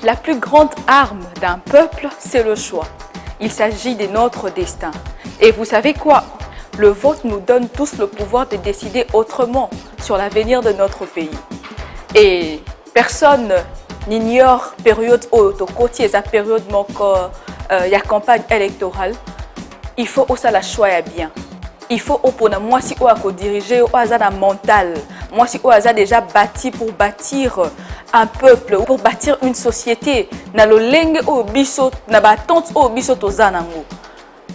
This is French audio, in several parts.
La plus grande arme d'un peuple, c'est le choix. Il s'agit de notre destin. Et vous savez quoi? Le vote nous donne tous le pouvoir de décider autrement sur l'avenir de notre pays. Et personne n'ignore la période où la période la campagne électorale. Il faut aussi la choix bien. Il faut pour moi si on diriger au hasard mental. Moi si on a déjà bâti pour bâtir un peuple, pour bâtir une société. Na lo lenge o biso na batante o biso tozanango.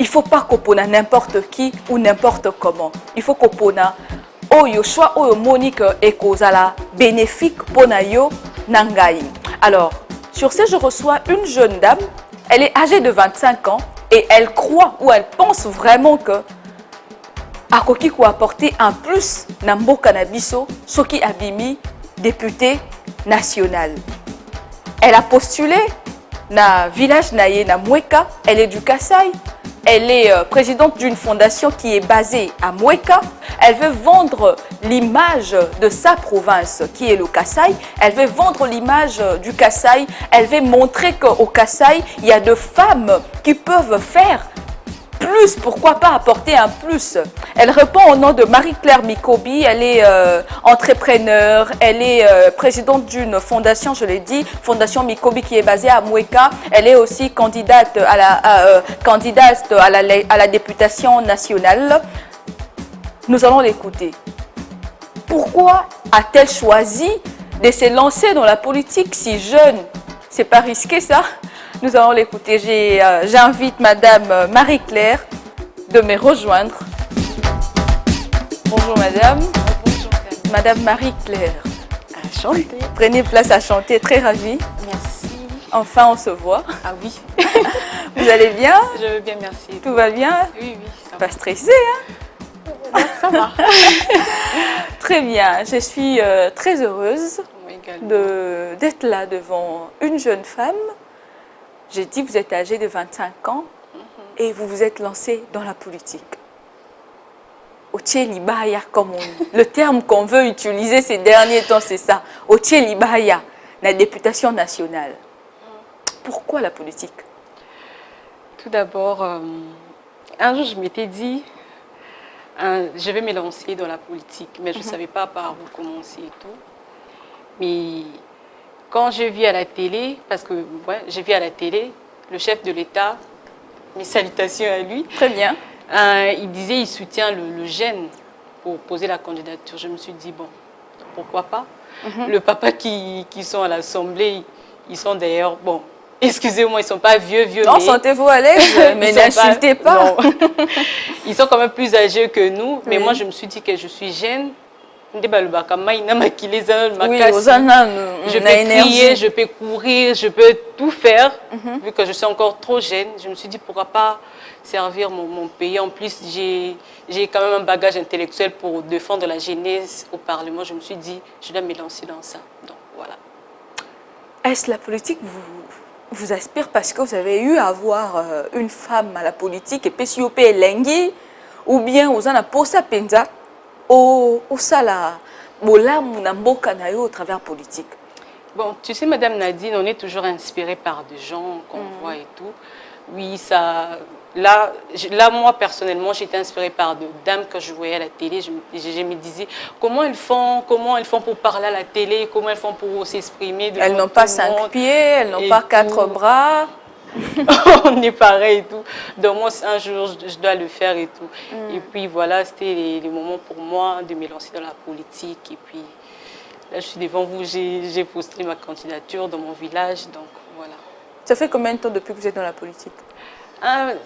Il faut pas qu'on ait n'importe qui ou n'importe comment. Il faut qu'on ait yo choix o monique et kozala bénéfique pour na yo nangai. Alors, sur ce, je reçois une jeune dame. Elle est âgée de 25 ans et elle croit ou elle pense vraiment que akoki ko apporter un plus na mboka na biso soki abimi député national. Elle a postulé na village naye na Mweka, elle est du Kasaï. Elle est présidente d'une fondation qui est basée à Mweka. Elle veut vendre l'image de sa province qui est le Kasaï. Elle veut vendre l'image du Kasaï. Elle veut montrer qu'au Kasaï, il y a des femmes qui peuvent faire plus, pourquoi pas apporter un plus. Elle répond au nom de Marie-Claire Mikobi, elle est entrepreneur, elle est présidente d'une fondation, je l'ai dit, Fondation Mikobi qui est basée à Mweka. Elle est aussi candidate à la députation nationale. Nous allons l'écouter. Pourquoi a-t-elle choisi de se lancer dans la politique si jeune? C'est pas risqué ça? Nous allons l'écouter. J'invite Madame Marie-Claire de me rejoindre. Bonjour Madame. Bonjour Madame Marie-Claire. à chanter. Prenez place à chanter, très ravie. Merci. Enfin, on se voit. Ah oui. Vous allez bien? Je veux bien, merci. Tout va bien? Oui, oui. Ça Pas stressé, hein? Ça va. Très bien. Je suis très heureuse Moi également. d'être là devant une jeune femme. J'ai dit, vous êtes âgée de 25 ans et vous vous êtes lancée dans la politique. Libaya, comme le terme qu'on veut utiliser ces derniers temps, c'est ça. Libaya, la députation nationale. Pourquoi la politique? Tout d'abord, un jour, je m'étais dit, je vais me lancer dans la politique, mais je ne savais pas par où commencer et tout. Mais quand je vis à la télé, parce que je vis à la télé, le chef de l'État, mes salutations à lui. Très bien. Il disait qu'il soutient le jeune pour poser la candidature. Je me suis dit, bon, pourquoi pas? Le papa qui sont à l'Assemblée, ils sont d'ailleurs, bon, excusez-moi, ils ne sont pas vieux. Non, mais sentez-vous à l'aise, mais n'insultez pas. Ils sont quand même plus âgés que nous. Mais moi, je me suis dit que je suis jeune. Oui, aux je peux crier, je peux courir, je peux tout faire. Vu que je suis encore trop jeune, je me suis dit pourquoi pas servir mon pays. En plus, j'ai quand même un bagage intellectuel pour défendre la jeunesse au Parlement. Je me suis dit, je dois me lancer dans ça. Donc voilà. Est-ce la politique vous aspire parce que vous avez eu à voir une femme à la politique et puis si vous payez l'engui ou bien vous en avez posé penza au sala au travers politique? Bon, tu sais, Madame Nadine, on est toujours inspiré par des gens qu'on voit et tout. Oui, ça. Là, moi, personnellement, j'étais inspirée par des dames que je voyais à la télé. Je me disais, comment elles font pour parler à la télé, comment elles font pour s'exprimer. Elles n'ont pas 5 pieds, elles n'ont pas 4 bras. On est pareil et tout. Donc moi, un jour, je dois le faire et tout. Et puis voilà, c'était les moments pour moi de me lancer dans la politique. Et puis là, je suis devant vous, j'ai posté ma candidature dans mon village. Donc voilà. Ça fait combien de temps depuis que vous êtes dans la politique?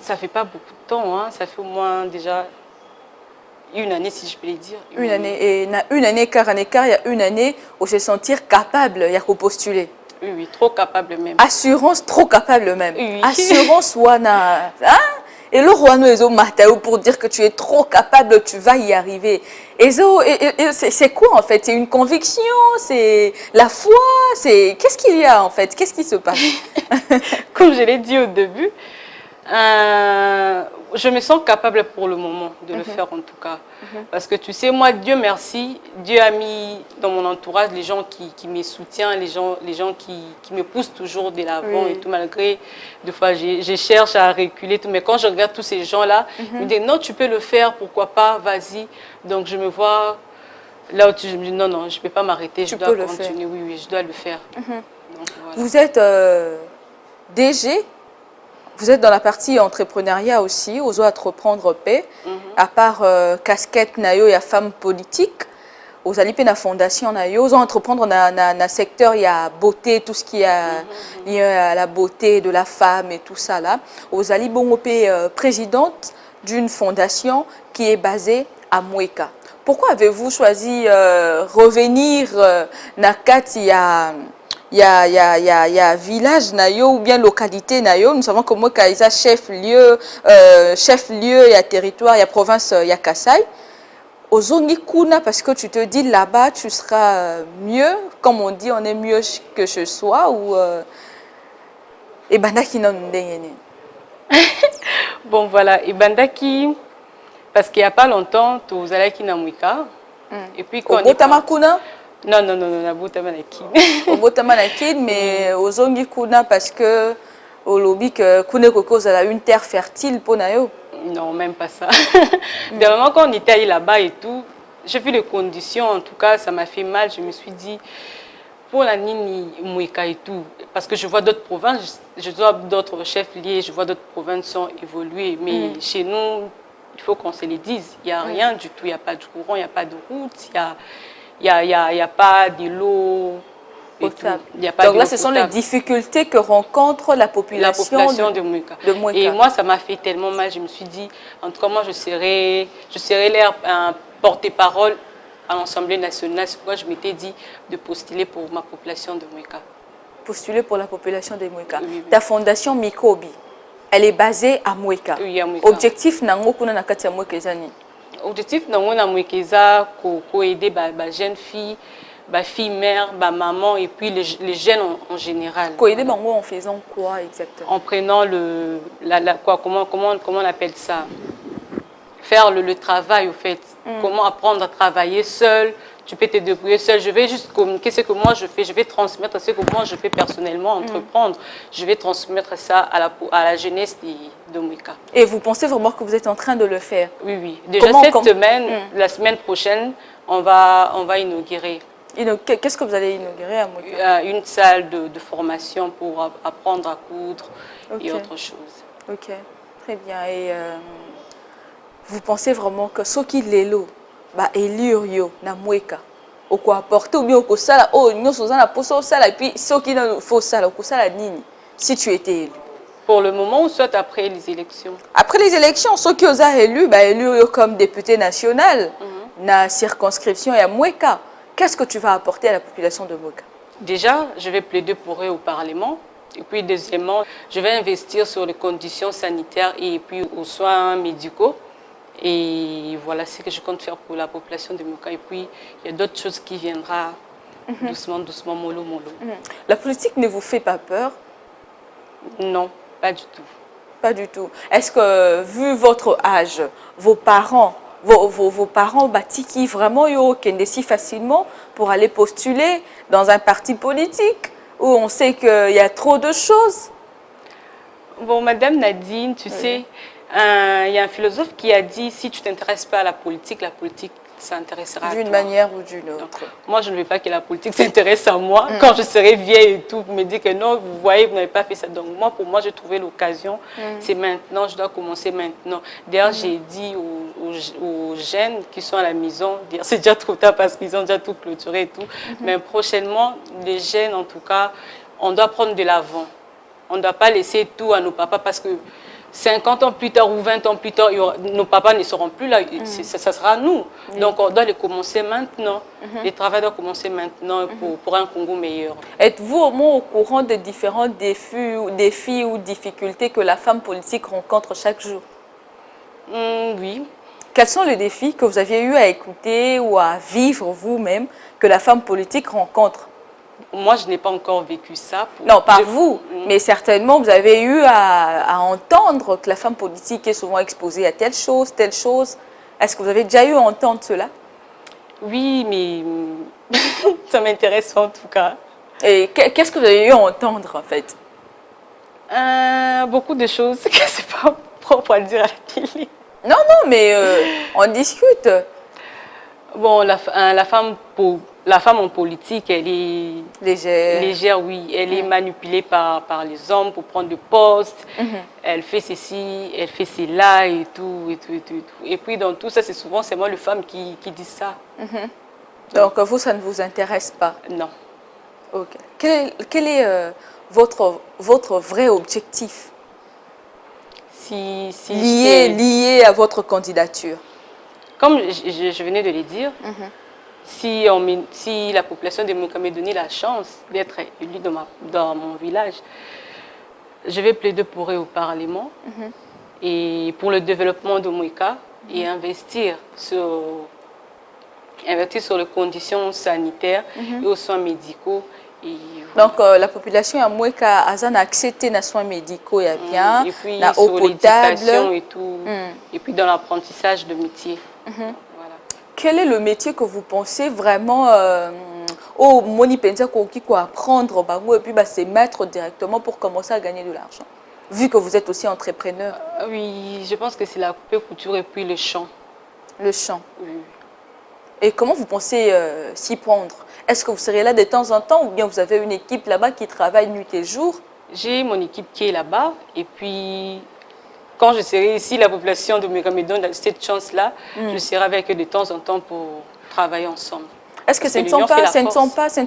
Ça fait pas beaucoup de temps. Hein. Ça fait au moins déjà une année, si je peux le dire. Une année. Et une année, car il y a une année où se sentir capable, il y a qu'au postuler. Oui, trop capable même. Assurance trop capable même. Oui. Assurance wana. Hein? Et le roi Ezo Matao pour dire que tu es trop capable, tu vas y arriver. Ezo, c'est quoi en fait? C'est une conviction? C'est la foi? Qu'est-ce qu'il y a en fait? Qu'est-ce qui se passe? Comme je l'ai dit au début, je me sens capable pour le moment de le faire en tout cas. Parce que tu sais, moi, Dieu merci, Dieu a mis dans mon entourage les gens qui me soutiennent, les gens qui me poussent toujours de l'avant et tout, malgré des fois je cherche à reculer, tout, mais quand je regarde tous ces gens-là, je me dis non, tu peux le faire, pourquoi pas, vas-y. Donc je me vois là où je me dis non, non, je ne peux pas m'arrêter, je dois continuer, oui, je dois le faire. Donc, voilà. Vous êtes DG? Vous êtes dans la partie entrepreneuriat aussi, aux entreprendre paix. À part casquette nayo, il y a femme politique. Aux alipé na fondation nayo, aux entreprendre na secteur, il y a beauté, tout ce qui est lié à la beauté de la femme et tout ça là. Aux alibongopé présidente d'une fondation qui est basée à Mweka. Pourquoi avez-vous choisi revenir na kati il y a village nayo ou bien localité nayo? Nous savons que Mweka est chef-lieu, il y a territoire, il y a province, il y a Kassai. Ozongi kuna parce que tu te dis là-bas tu seras mieux, comme on dit, on est mieux que chez soi ou ebandaki na ndengene. Bon voilà, ebandaki parce qu'il y a pas longtemps tu allais na Mweka et puis quand on est kuna non, na botama na kin. Au botama na kin, mais ozongi kuna parce que au lobby que kuna cause a une terre fertile pour nayo. Non, même pas ça. Dernièrement, quand on était là-bas et tout, j'ai vu les conditions, en tout cas, ça m'a fait mal. Je me suis dit, pour la Nini Mweka et tout, parce que je vois d'autres provinces, je vois d'autres chefs liés, je vois d'autres provinces sont évoluées, mais chez nous, il faut qu'on se les dise, il n'y a rien du tout, il n'y a pas de courant, il n'y a pas de route, il n'y a pas de l'eau. Donc là, ce sont les difficultés que rencontre la population de Mweka. Et moi, ça m'a fait tellement mal. Je me suis dit, en tout cas, moi, je serai leur porte-parole à l'Assemblée nationale. C'est pourquoi je m'étais dit de postuler pour ma population de Mweka. Postuler pour la population de Mweka. Oui. Ta fondation Mikobi, elle est basée à Mweka. Oui, à Mweka. Objectif, nango kuna na kati ya Mweka ezani. Objectif, nango na Mweka eza ko aider ba jeunes filles. Bah, fille, mère, bah, maman et puis les jeunes en général. Aider bango en faisant quoi exactement? En prenant comment on appelle ça? Faire le travail au fait. Comment apprendre à travailler seul. Tu peux te débrouiller seul. Je vais juste communiquer ce que moi je fais. Je vais transmettre ce que moi je fais personnellement, entreprendre. Je vais transmettre ça à la jeunesse de Mweka. Et vous pensez vraiment que vous êtes en train de le faire? Oui, oui. Déjà cette semaine, la semaine prochaine, on va inaugurer. Qu'est-ce que vous allez inaugurer à Mweka? Une salle de formation pour apprendre à coudre et autre chose. Ok, très bien. Et vous pensez vraiment que ce qui est là, bah élire yo na Mweka, au quoi apporter ou bien au quoi ça oh nous sommes là pour ça et puis ce qui nous faut ça au quoi ça nini si tu étais élu? Pour le moment ou soit après les élections? Après les élections, ceux qui ont élu, bah élu comme député national na circonscription et à Mweka. Qu'est-ce que tu vas apporter à la population de Mweka? Déjà, je vais plaider pour eux au Parlement. Et puis, deuxièmement, je vais investir sur les conditions sanitaires et puis aux soins médicaux. Et voilà ce que je compte faire pour la population de Mweka. Et puis, il y a d'autres choses qui viendront doucement, doucement, mollo, mollo. La politique ne vous fait pas peur? Non, pas du tout. Pas du tout. Est-ce que, vu votre âge, vos parents qui vraiment kende si facilement pour aller postuler dans un parti politique où on sait qu'il y a trop de choses? Bon, Madame Nadine, tu sais, il y a un philosophe qui a dit si tu ne t'intéresses pas à la politique s'intéressera à toi. D'une manière ou d'une autre. Moi, je ne veux pas que la politique s'intéresse à moi. Quand je serai vieille et tout, vous me dites que non, vous voyez, vous n'avez pas fait ça. Donc moi, pour moi, j'ai trouvé l'occasion. C'est maintenant, je dois commencer maintenant. D'ailleurs, j'ai dit aux jeunes qui sont à la maison, c'est déjà trop tard parce qu'ils ont déjà tout clôturé et tout. Mais prochainement, les jeunes, en tout cas, on doit prendre de l'avant. On ne doit pas laisser tout à nos papas parce que 50 ans plus tard ou 20 ans plus tard, nos papas ne seront plus là, ça sera nous. Donc on doit les commencer maintenant. Le travail doit commencer maintenant pour un Congo meilleur. Êtes-vous au moins au courant des différents défis ou difficultés que la femme politique rencontre chaque jour? Oui. Quels sont les défis que vous aviez eu à écouter ou à vivre vous-même que la femme politique rencontre? Moi, je n'ai pas encore vécu ça. Non, pas vous, mais certainement vous avez eu à entendre que la femme politique est souvent exposée à telle chose, telle chose. Est-ce que vous avez déjà eu à entendre cela? Oui, mais ça m'intéresse en tout cas. Et qu'est-ce que vous avez eu à entendre en fait? Beaucoup de choses que c'est pas propre à dire à la télé. Non, non, mais on discute. Bon, la femme en politique, elle est légère, oui. Elle est manipulée par les hommes pour prendre de postes. Elle fait ceci, elle fait cela et tout, et tout, et tout, et tout. Et puis dans tout ça, c'est souvent moi les femmes qui disent ça. Donc vous, ça ne vous intéresse pas? Non. Ok. Quel est votre vrai objectif lié à votre candidature? Comme je venais de le dire, si la population de Moïka me donnait la chance d'être élue dans mon village, je vais plaider pour eux au Parlement et pour le développement de Moïka et investir sur les conditions sanitaires et aux soins médicaux. Et voilà. Donc la population à Moïka a accepté les soins médicaux et bien, et puis la sur eau potable et tout, et puis dans l'apprentissage de métier. Voilà. Quel est le métier que vous pensez vraiment au Moni Penza qui peut apprendre et puis se mettre directement pour commencer à gagner de l'argent? Vu que vous êtes aussi entrepreneur. Oui, je pense que c'est la couture et puis le chant. Le chant. Oui. Et comment vous pensez s'y prendre? Est-ce que vous serez là de temps en temps ou bien vous avez une équipe là-bas qui travaille nuit et jour? J'ai mon équipe qui est là-bas et puis quand je serai ici, la population de Moïka me donne cette chance-là, je serai avec eux de temps en temps pour travailler ensemble. Est-ce que ce ne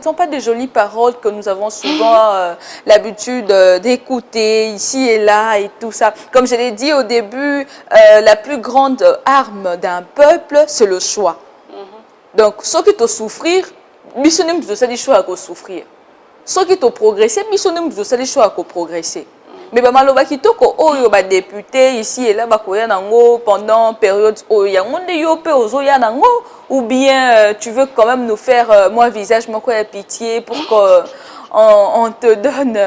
sont pas des jolies paroles que nous avons souvent l'habitude d'écouter ici et là et tout ça? Comme je l'ai dit au début, la plus grande arme d'un peuple, c'est le choix. Donc, ceux qui te souffrir, missionnem de ça des choix à souffrir. Ceux qui te progresser, missionnem de ça des choix à progresser. Mais bah maloba kitoko oyo ba député ici et là ba koya nango pendant période oyo ngonde yo pe ozoya nango ou bien tu veux quand même nous faire moi visage moi quoi pitié pour que on te donne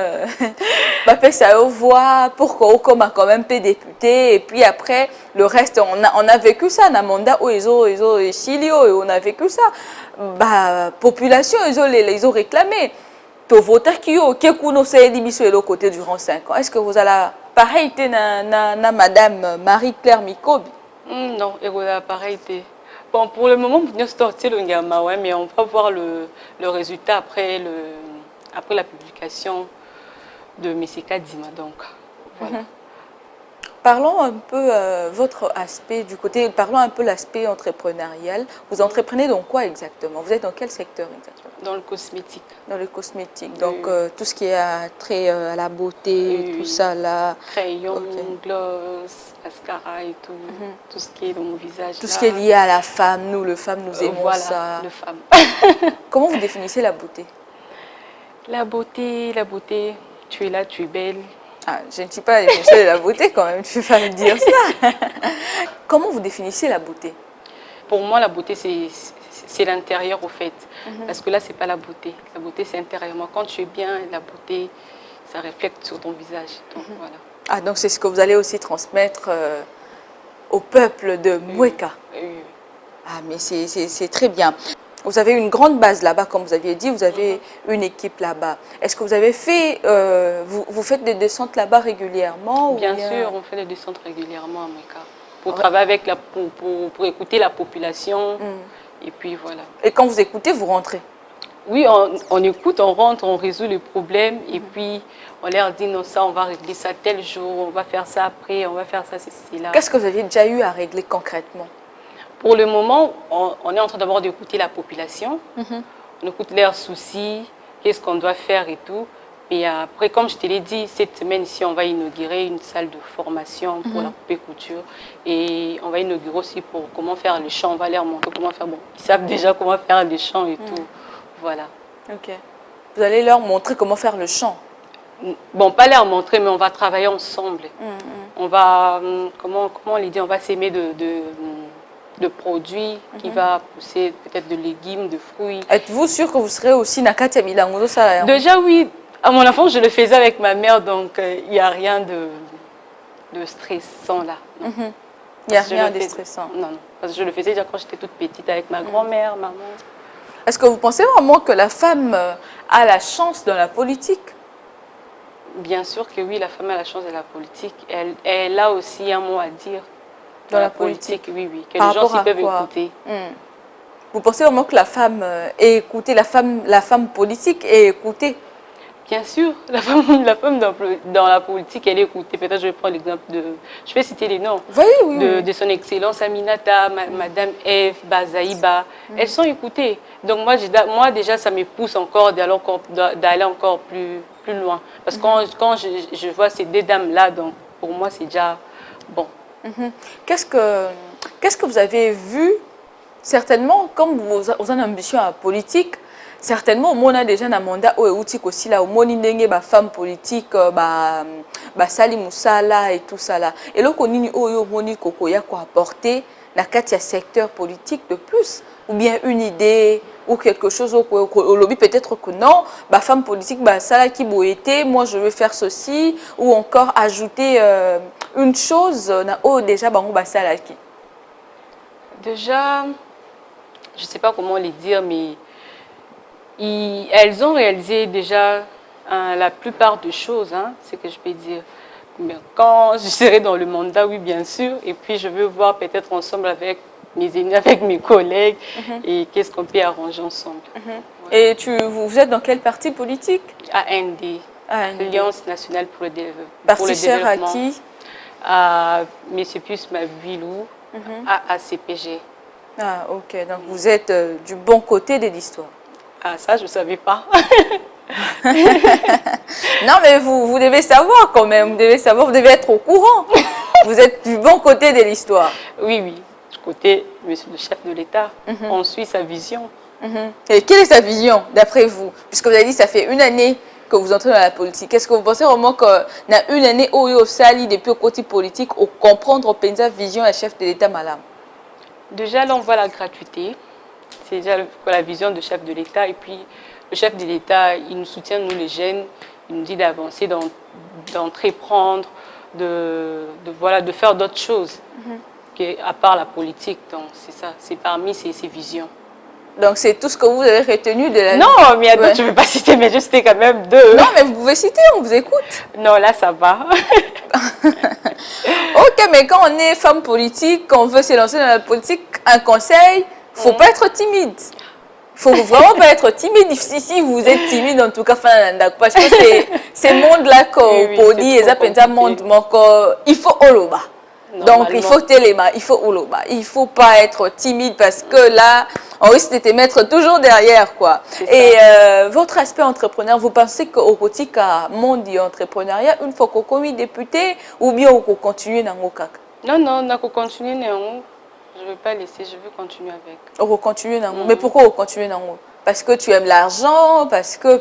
bah fait ça au voix pour qu'on comme quand même peu député et puis après le reste on a vécu ça na mandat oyo chilio et on a vécu ça bah population ils ont réclamé. Voter qui est côté durant 5 ans. Est-ce que vous allez pareil na Madame Marie-Claire Mikobi? Non, et voilà, pareil. Bon, pour le moment, mais on va voir le résultat après la publication de M. Kadima. Donc, voilà. Parlons un peu votre aspect du côté, parlons un peu l'aspect entrepreneurial. Vous entreprenez dans quoi exactement? Vous êtes dans quel secteur exactement? Dans le cosmétique. Dans le cosmétique. Donc tout ce qui est trait à la beauté, tout ça là. Crayon, gloss, mascara et tout. Tout ce qui est dans mon visage. Tout ce qui est lié à la femme, nous, les femmes, nous aimons voilà, ça. Le femme. Comment vous définissez la beauté? La beauté, tu es là, tu es belle. Ah, je ne suis pas définissée de la beauté quand même, tu ne peux pas me dire ça. Comment vous définissez la beauté? Pour moi, la beauté, c'est l'intérieur au fait. Parce que là, ce n'est pas la beauté. La beauté, c'est intérieurement. Quand tu es bien, la beauté, ça reflète sur ton visage. Donc, voilà. Ah, donc c'est ce que vous allez aussi transmettre au peuple de Moïka. Ah, mais c'est très bien. Vous avez une grande base là-bas, comme vous aviez dit, vous avez une équipe là-bas. Est-ce que vous avez fait, vous faites des descentes là-bas régulièrement? Bien sûr, on fait des descentes régulièrement à Moïka. Pour travailler avec pour écouter la population. Et puis voilà. Et quand vous écoutez, vous rentrez? Oui, on écoute, on rentre, on résout les problèmes. Et puis on leur dit non, ça, on va régler ça tel jour, on va faire ça après, on va faire ça, c'est là. Qu'est-ce que vous avez déjà eu à régler concrètement? Pour le moment, on est en train d'abord d'écouter la population. On écoute leurs soucis, qu'est-ce qu'on doit faire et tout. Et après, comme je te l'ai dit, cette semaine-ci, on va inaugurer une salle de formation pour la poupée couture. Et on va inaugurer aussi pour comment faire le chant. On va leur montrer comment faire. Bon, ils savent déjà comment faire le chant et tout. Voilà. Ok. Vous allez leur montrer comment faire le chant? bon, pas leur montrer, mais on va travailler ensemble. On va, comment on les dit, on va s'aimer de produits qui va pousser peut-être de légumes, de fruits. Êtes-vous sûr que vous serez aussi Nakatia Milango ça? Déjà, oui. À mon enfance, je le faisais avec ma mère, donc il n'y a rien de stressant là. Il n'y a rien de stressant. Non, non. Parce que je le faisais déjà quand j'étais toute petite avec ma grand-mère, maman. Est-ce que vous pensez vraiment que la femme a la chance dans la politique? Bien sûr que oui, la femme a la chance de la politique. Elle a aussi un mot à dire dans la politique. Oui, oui. Que les gens s'y peuvent écouter. Vous pensez vraiment que la femme est écoutée, la femme politique est écoutée? Bien sûr, la femme dans la politique, elle est écoutée. Peut-être je vais prendre l'exemple de... Je vais citer les noms. Oui, de son Excellence Aminata, Madame Eve, Bazaïba. Elles sont écoutées. Donc moi déjà, ça me pousse encore d'aller encore plus loin. Parce que quand je vois ces deux dames-là, donc pour moi, c'est déjà bon. Qu'est-ce que vous avez vu, certainement, comme vous avez une ambition à la politique, certainement, on a déjà un mandat où aussi là, on a ba femme politique, ba Sali Moussala et tout ça là. Et là, on a quoi apporter dans le secteur politique de plus, ou bien une idée ou quelque chose au lobby peut-être que non, ba femme politique, ba Sala qui boité, moi je veux faire ceci, ou encore ajouter une chose na déjà ba Sala qui. Déjà, je sais pas comment les dire, mais elles ont réalisé déjà la plupart des choses, hein, c'est ce que je peux dire. Mais quand je serai dans le mandat, oui, bien sûr, et puis je veux voir peut-être ensemble avec mes amis, avec mes collègues, et qu'est-ce qu'on peut arranger ensemble. Et vous êtes dans quel parti politique? AND, Alliance nationale pour le développement. Parti cher à qui? À M. Pius Mabilou, à ACPG. Ah, ok, donc vous êtes du bon côté de l'histoire. Ah, ça, je ne savais pas. Non, mais vous devez savoir quand même, vous devez être au courant. Vous êtes du bon côté de l'histoire. Oui, oui, du côté monsieur le chef de l'État. On suit sa vision. Et quelle est sa vision, d'après vous? Puisque vous avez dit que ça fait une année que vous entrez dans la politique. Est-ce que vous pensez vraiment qu'il y a une année où il y a sali depuis le côté politique, au comprendre la vision du chef de l'État, madame? Déjà, là, on voit la gratuité. C'est déjà la vision du chef de l'État. Et puis, le chef de l'État, il nous soutient, nous les jeunes. Il nous dit d'avancer, d'entreprendre, de faire d'autres choses à part la politique. Donc, c'est ça. C'est parmi ces visions. Donc, c'est tout ce que vous avez retenu de la... Non, mais il y a d'autres, je ne vais pas citer, mais je citais quand même deux. Non, mais vous pouvez citer, on vous écoute. Non, là, ça va. Ok, mais quand on est femme politique, quand on veut se lancer dans la politique, un conseil, il ne faut pas être timide. Il ne faut vraiment pas être timide. Si vous êtes timide, en tout cas, parce que c'est monde-là qu'on peut dire, il faut oloba. Donc, il faut téléma, il faut oloba. Il ne faut pas être timide parce que là, on risque de te mettre toujours derrière, quoi. Et votre aspect entrepreneur, vous pensez qu'au côté du monde de l'entrepreneuriat, une fois qu'on est député, ou bien on continue dans le cac? Non, on a continuer dans je ne veux pas laisser, je veux continuer avec. On va continuer dans Mais pourquoi on continue dans Parce que tu aimes l'argent, parce que...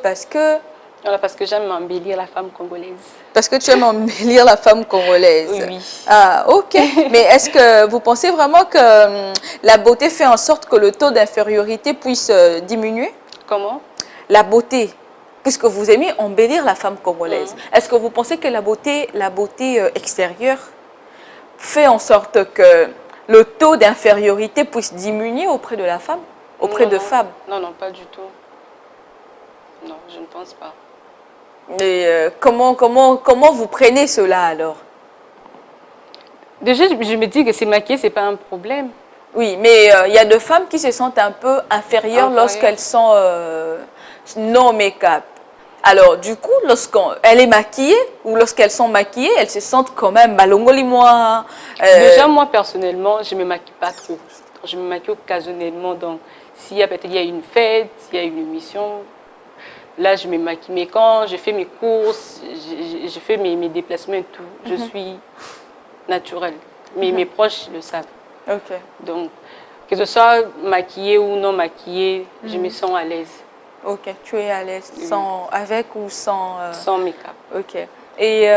Voilà, parce que j'aime embellir la femme congolaise. Parce que tu aimes embellir la femme congolaise. Oui. Ah, ok. Mais est-ce que vous pensez vraiment que la beauté fait en sorte que le taux d'infériorité puisse diminuer? Comment? La beauté, puisque vous aimez embellir la femme congolaise. Est-ce que vous pensez que la beauté extérieure fait en sorte que le taux d'infériorité puisse diminuer auprès de la femme, auprès de femmes? Non, non, pas du tout. Non, je ne pense pas. Mais comment vous prenez cela alors? Déjà, je me dis que c'est maquillé, ce n'est pas un problème. Oui, mais il y a des femmes qui se sentent un peu inférieures lorsqu'elles sont non make-up. Alors, du coup, lorsqu'elle est maquillée ou lorsqu'elles sont maquillées, elles se sentent quand même balongoli-moi. Déjà, moi, personnellement, je ne me maquille pas trop. Je me maquille occasionnellement. Donc, s'il y a peut-être une fête, s'il y a une émission, là, je me maquille. Mais quand je fais mes courses, je fais mes déplacements et tout, je suis naturelle. Mais mes proches le savent. Ok. Donc, que ce soit maquillée ou non maquillée, je me sens à l'aise. Ok, tu es à l'aise, sans, avec ou sans... Sans make-up. Ok. Et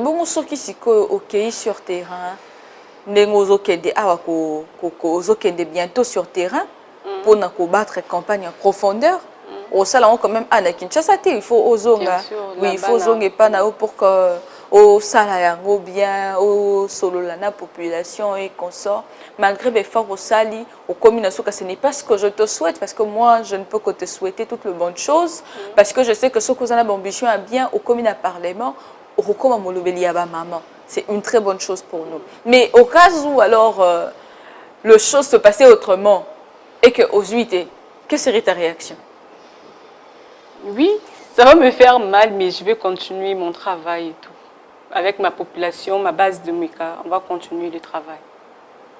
bon, ceux qui sont ok sur terrain, bientôt sur terrain pour battre campagne en profondeur. Au salon quand même à Kinshasa, il faut ozonga. Oui, il faut ozonga pas na pour que au salayango bien au solo la population et consort. Malgré les efforts au sali, au communes, ce n'est pas ce que je te souhaite parce que moi je ne peux que te souhaiter toutes les bonnes choses parce que je sais que ce que vous avez ambition à bien au communes à parlement au recours maman. C'est une très bonne chose pour nous. Mais au cas où alors le chose se passait autrement et que aux 8, que serait ta réaction? Oui, ça va me faire mal, mais je vais continuer mon travail et tout. Avec ma population, ma base de Mweka, on va continuer le travail.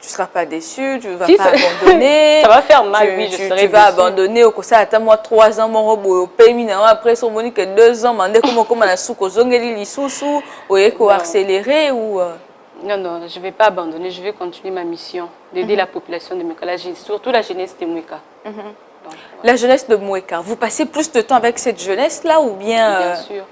Tu ne seras pas déçu, tu ne vas pas abandonner. Ça va faire mal, oui, je serai déçu. Tu vas abandonner, ça attends moi 3 ans, mon robot, paiement, après, son monique 2 ans, mandé comment la soupe, aux ongeli, les sous-sous, ou accélérer ou... Non, non, je ne vais pas abandonner, je vais continuer ma mission d'aider la population de Mweka, surtout la jeunesse de Mweka. Donc, voilà. La jeunesse de Mweka, vous passez plus de temps avec cette jeunesse-là ou bien... Bien sûr.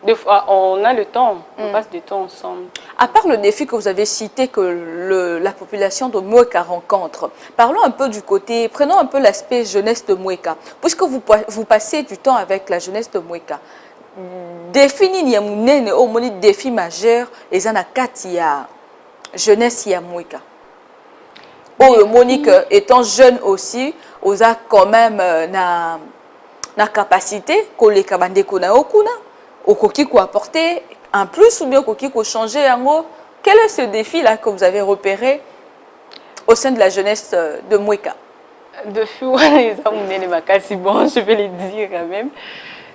Des fois, on a le temps, on passe du temps ensemble. À part le défi que vous avez cité que la population de Mweka rencontre, parlons un peu du côté, prenons un peu l'aspect jeunesse de Mweka. Puisque vous passez du temps avec la jeunesse de Mweka, définir un défi majeur et ça n'a qu'à jeunesse ya Mweka. Oh, Monique étant jeune aussi, on a quand même la capacité que les kabande kuna okuna. Au coquille quoi apporter en plus ou bien au coquille quoi changer en gros. Quel est ce défi là que vous avez repéré au sein de la jeunesse de Mweka? De fou, les hommes les makasi, bon, je vais les dire quand même.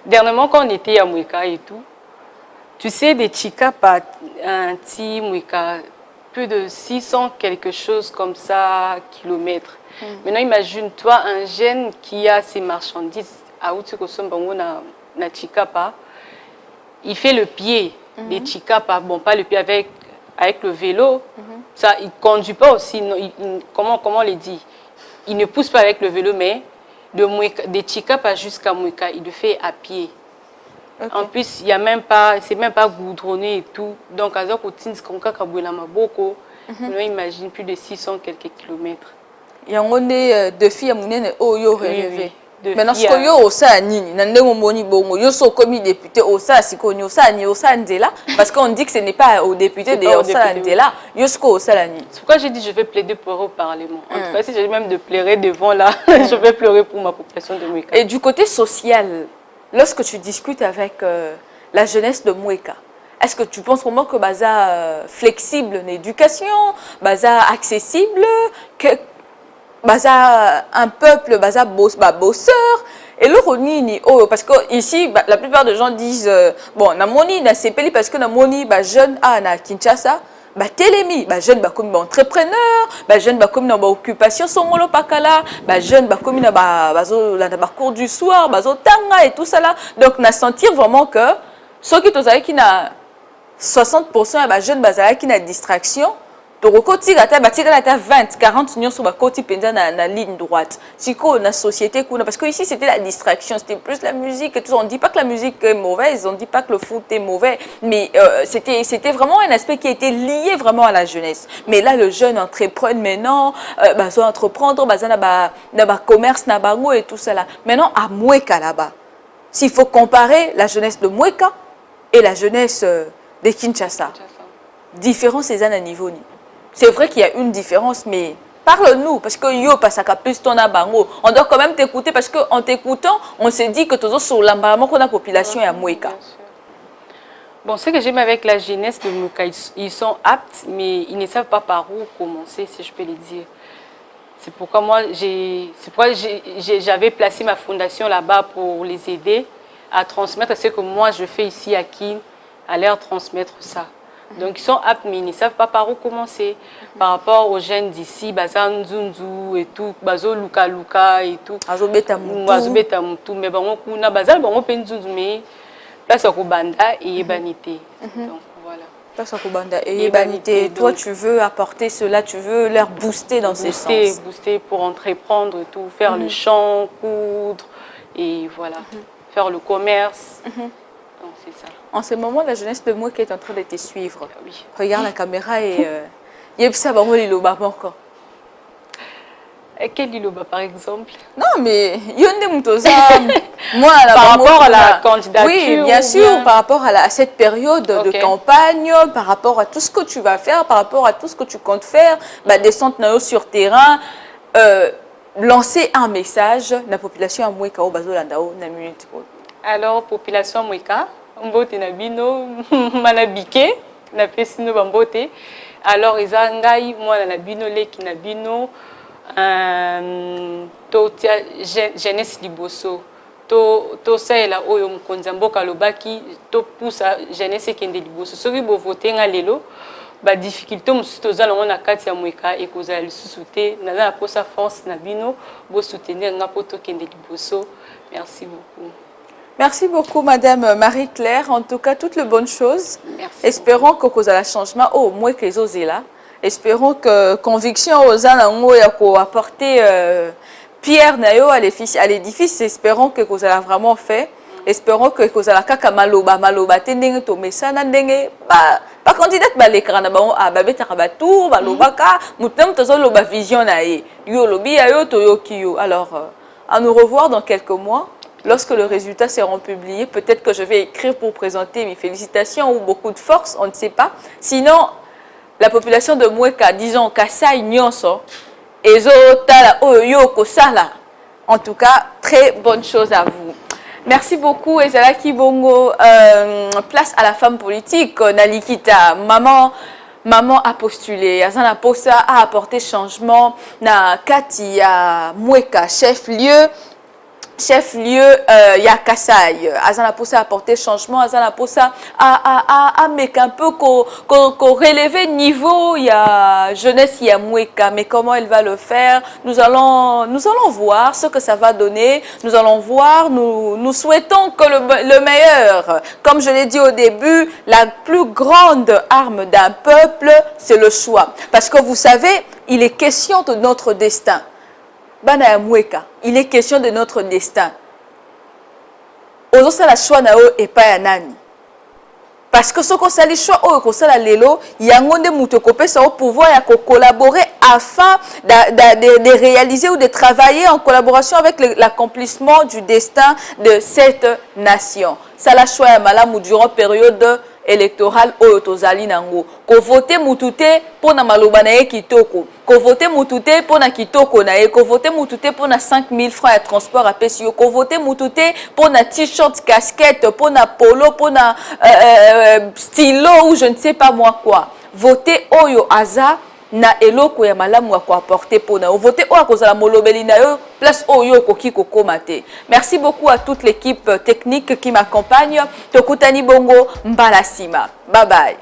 Dernièrement, quand on était à Mweka et tout, tu sais, des chicas par un petit Mweka, plus de 600 quelque chose comme ça kilomètres. Maintenant, imagine-toi un jeune qui a ses marchandises à Outikosom na chikapa. Il fait le pied des chikapa, bon pas le pied avec le vélo, ça il conduit pas aussi, non, comment le dit, il ne pousse pas avec le vélo mais des chikapa jusqu'à Mweka, il le fait à pied. Okay. En plus il y a même pas, c'est même pas goudronné et tout, donc à imagine plus de 600 quelques kilomètres. Il y a un défi à mon oyo relevé. Maintenant, ce que yo osa nini, nandemo moni bongo, yo so commis député osa sikoni osa ni osa ndela, parce qu'on dit que ce n'est pas aux députés de osa ndela, yo sko osa la nini. C'est pourquoi j'ai dit je vais plaider pour eux au Parlement. En tout cas, si j'ai même de pleurer devant là, je vais pleurer pour ma population de Mweka. Et du côté social, lorsque tu discutes avec la jeunesse de Mweka, est-ce que tu penses vraiment que baza flexible l'éducation, baza accessible, que baza un peuple baza bosseur et le ronini oh parce que ici la plupart des gens disent bon na moni na sepeli parce que na moni ba jeune na Kinshasa ba telemi ba jeune ba comme entrepreneur ba jeune ba comme na ba occupation songolo pakala ba jeune ba comme na bazo la ba cours du soir bazo tanga et tout ça là, donc na sentir vraiment que ceux qui tozali qui na 60% ba jeune bazala qui na distraction. Donc, côté la 20, 40 millions sur la côté pendant la ligne droite. C'est quoi la société parce que ici c'était la distraction, c'était plus la musique et tout. On ne dit pas que la musique est mauvaise, on ne dit pas que le foot est mauvais, mais c'était vraiment un aspect qui était lié vraiment à la jeunesse. Mais là, le jeune entreprend maintenant, entreprendre, commerce, et tout ça là. Maintenant, à Mweka là-bas, s'il faut comparer la jeunesse de Mweka et la jeunesse de Kinshasa, différence c'est à niveau ni. C'est vrai qu'il y a une différence, mais parle-nous, parce que yo passe à plus ton abango. On doit quand même t'écouter, parce qu'en t'écoutant, on s'est dit que tous les sur l'embarras qu'on a la population est à Mweka. Bon, ce que j'aime avec la jeunesse de Mweka, ils sont aptes, mais ils ne savent pas par où commencer, si je peux le dire. C'est pourquoi moi, j'avais placé ma fondation là-bas pour les aider à transmettre ce que moi je fais ici à Kin, à leur transmettre ça. Donc ils sont aptes, mais ils ne savent pas par où commencer. Par rapport aux jeunes d'ici, Bazan Zunzu et tout, Bazo Luka Luka et tout. Bazo Beta Mutu. Mais bon, on a Bazal, bon, on peut Zunzu, mais place au Banda et Banité. Donc voilà. Place à Kobanda. Et Banité, toi tu veux apporter cela, tu veux leur booster dans ces sens. Booster pour entreprendre tout, faire le champ, coudre et voilà, faire le commerce. Donc c'est ça. En ce moment, la jeunesse de moi qui est en train de te suivre. Oui. Regarde la caméra et il y a ça encore. Quel Liloba par exemple? Non, mais Yonde Mutoza, moi, par rapport à la candidature. Oui, bien sûr, par rapport à cette période de campagne, par rapport à tout ce que tu vas faire, par rapport à tout ce que tu comptes faire, bah, descendre sur terrain, lancer un message à la population à Moueka au Bazo Landao, na minute. Alors, population Moueka, Mbote Nabino, Manabike, Napesino Bambote. Alors, Izangai, moi, Nabino, Leki Nabino. Jeunesse liboso to saela oyo mukonzi mboka lobaki to poussa jeunesse kende liboso soki bo voter nga lelo ba difficulté mususu tozala na kati ya Moueka ekozala lisusu te naza na posa force na bino bo soutenir nga poto kende liboso. Merci beaucoup. Merci beaucoup, Madame Marie-Claire. En tout cas, toutes les bonnes choses. Merci. Espérons que cause la changement au moins que les osés là. Espérons que conviction aux gens a apporté pierre nayo à l'édifice. Espérons que vous allez vraiment fait. Espérons que vous allez kaka maloba tendenge to mesana ndenge ba candidat ba l'écran na ba babeta ba tour ba lobaka mutem tozo loba vision na ye yo lobi yo to yo kiyo. Alors à nous revoir dans quelques mois. Lorsque le résultat sera publié, peut-être que je vais écrire pour présenter mes félicitations ou beaucoup de force, on ne sait pas. Sinon, la population de Moueka, disons Kasai Nyonso, Ezo Tala Oyo Kosala. En tout cas, très bonne chose à vous. Merci beaucoup, Ezala Kibongo. Place à la femme politique, Nalikita, maman a postulé, Azana Posa a apporté changement, na Kati à Moueka, chef-lieu ya Kasai. Azana Posa a apporté changement, Azana Posa a mec un peu ko relever niveau ya jeunesse ya Moueka. Mais comment elle va le faire? Nous allons voir ce que ça va donner. Nous allons voir. Nous souhaitons que le meilleur. Comme je l'ai dit au début, la plus grande arme d'un peuple, c'est le choix. Parce que vous savez, il est question de notre destin. Bana ya Moueka, il est question de notre destin. Ozosa la choix na o et pas ya nani. Parce que ce qu'on sali choix o ko sala lelo, yangonde muto ko pesa au pouvoir ya collaborer afin de réaliser ou de travailler en collaboration avec l'accomplissement du destin de cette nation. Ça la choix ya malamu durant période électorale oyo tozali nango ko voter mutute pona maloba na ye kitoko ko voter mutute pona kitoko na ye ko voter mutute pona 5000 francs de transport à pesio ko voter mutute pona t-shirt casquette pona polo pona stylo ou je ne sais pas moi quoi. Voter oyo aza na eloko ya malamu ya ko apporter pona voter oyo kozala molobeli na yo place oyo koki kokoma te. Merci beaucoup à toute l'équipe technique qui m'accompagne. Tokutani bongo mbala sima. Bye bye.